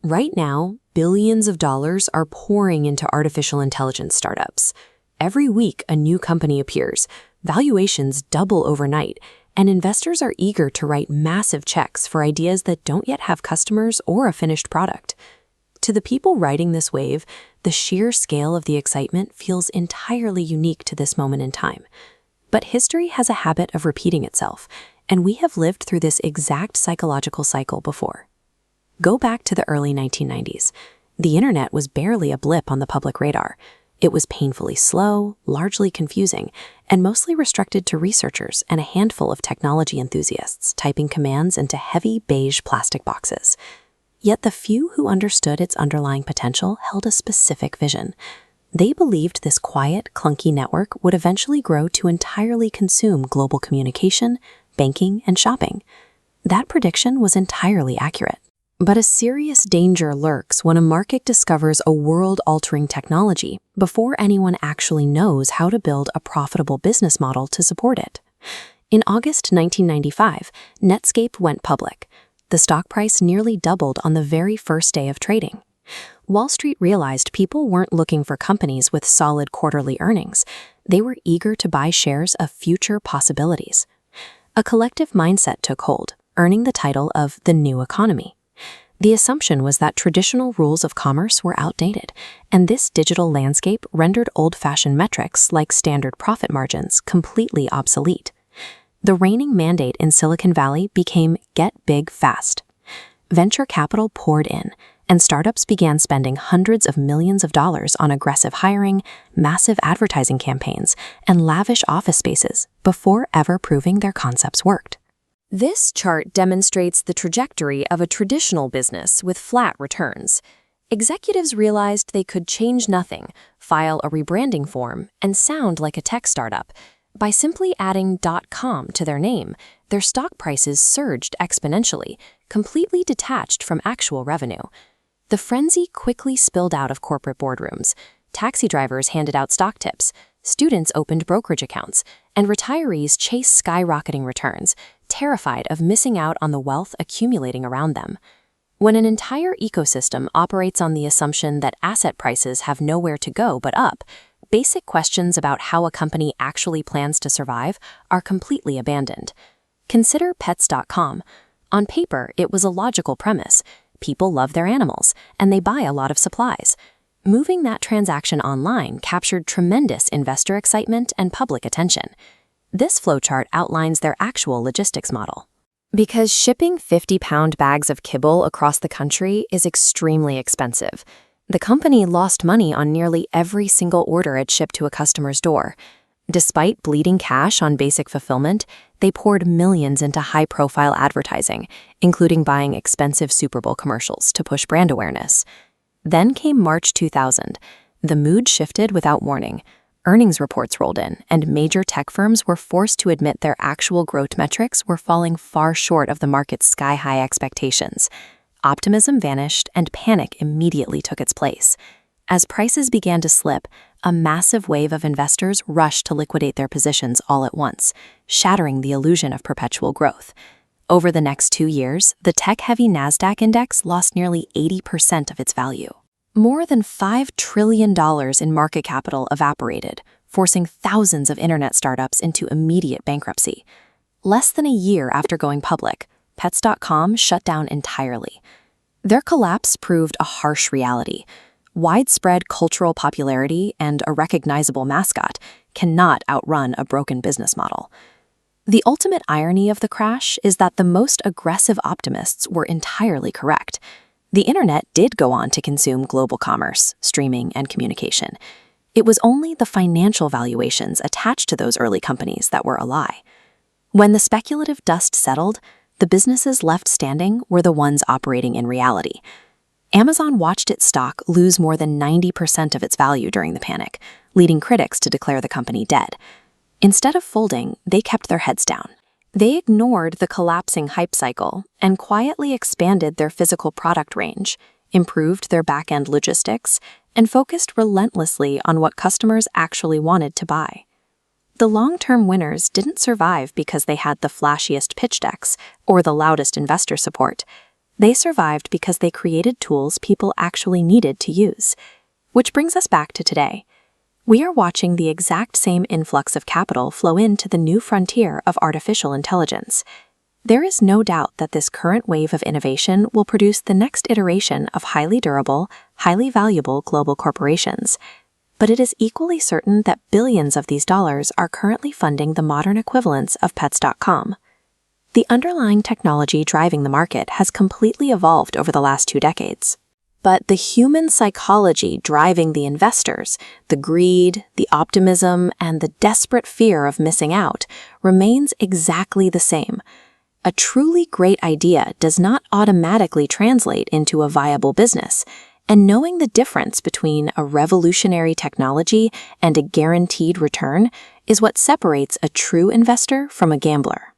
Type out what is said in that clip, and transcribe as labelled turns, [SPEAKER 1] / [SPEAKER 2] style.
[SPEAKER 1] Right now, billions of dollars are pouring into artificial intelligence startups. Every week, a new company appears, valuations double overnight, and investors are eager to write massive checks for ideas that don't yet have customers or a finished product. To the people riding this wave, the sheer scale of the excitement feels entirely unique to this moment in time. But history has a habit of repeating itself, and we have lived through this exact psychological cycle before. Go back to the early 1990s. The internet was barely a blip on the public radar. It was painfully slow, largely confusing, and mostly restricted to researchers and a handful of technology enthusiasts typing commands into heavy beige plastic boxes. Yet the few who understood its underlying potential held a specific vision. They believed this quiet, clunky network would eventually grow to entirely consume global communication, banking, and shopping. That prediction was entirely accurate. But a serious danger lurks when a market discovers a world-altering technology before anyone actually knows how to build a profitable business model to support it. In August 1995, Netscape went public. The stock price nearly doubled on the very first day of trading. Wall Street realized people weren't looking for companies with solid quarterly earnings. They were eager to buy shares of future possibilities. A collective mindset took hold, earning the title of the new economy. The assumption was that traditional rules of commerce were outdated, and this digital landscape rendered old-fashioned metrics like standard profit margins completely obsolete. The reigning mandate in Silicon Valley became get big fast. Venture capital poured in, and startups began spending hundreds of millions of dollars on aggressive hiring, massive advertising campaigns, and lavish office spaces before ever proving their concepts worked. This chart demonstrates the trajectory of a traditional business with flat returns. Executives realized they could change nothing, file a rebranding form, and sound like a tech startup. By simply adding .com to their name, their stock prices surged exponentially, completely detached from actual revenue. The frenzy quickly spilled out of corporate boardrooms. Taxi drivers handed out stock tips, students opened brokerage accounts, and retirees chased skyrocketing returns, terrified of missing out on the wealth accumulating around them. When an entire ecosystem operates on the assumption that asset prices have nowhere to go but up, basic questions about how a company actually plans to survive are completely abandoned. Consider Pets.com. On paper, it was a logical premise. People love their animals, and they buy a lot of supplies. Moving that transaction online captured tremendous investor excitement and public attention. This flowchart outlines their actual logistics model. Because shipping 50-pound bags of kibble across the country is extremely expensive, the company lost money on nearly every single order it shipped to a customer's door. Despite bleeding cash on basic fulfillment, they poured millions into high-profile advertising, including buying expensive Super Bowl commercials to push brand awareness. Then came March 2000. The mood shifted without warning. Earnings reports rolled in, and major tech firms were forced to admit their actual growth metrics were falling far short of the market's sky-high expectations. Optimism vanished, and panic immediately took its place. As prices began to slip, a massive wave of investors rushed to liquidate their positions all at once, shattering the illusion of perpetual growth. Over the next 2 years, the tech-heavy NASDAQ index lost nearly 80% of its value. More than $5 trillion in market capital evaporated, forcing thousands of internet startups into immediate bankruptcy. Less than a year after going public, Pets.com shut down entirely. Their collapse proved a harsh reality. Widespread cultural popularity and a recognizable mascot cannot outrun a broken business model. The ultimate irony of the crash is that the most aggressive optimists were entirely correct. The internet did go on to consume global commerce, streaming, and communication. It was only the financial valuations attached to those early companies that were a lie. When the speculative dust settled, the businesses left standing were the ones operating in reality. Amazon watched its stock lose more than 90% of its value during the panic, leading critics to declare the company dead. Instead of folding, they kept their heads down. They ignored the collapsing hype cycle and quietly expanded their physical product range, improved their back-end logistics, and focused relentlessly on what customers actually wanted to buy. The long-term winners didn't survive because they had the flashiest pitch decks or the loudest investor support. They survived because they created tools people actually needed to use. Which brings us back to today. We are watching the exact same influx of capital flow into the new frontier of artificial intelligence. There is no doubt that this current wave of innovation will produce the next iteration of highly durable, highly valuable global corporations. But it is equally certain that billions of these dollars are currently funding the modern equivalents of Pets.com. The underlying technology driving the market has completely evolved over the last 2 decades. But the human psychology driving the investors, the greed, the optimism, and the desperate fear of missing out, remains exactly the same. A truly great idea does not automatically translate into a viable business, and knowing the difference between a revolutionary technology and a guaranteed return is what separates a true investor from a gambler.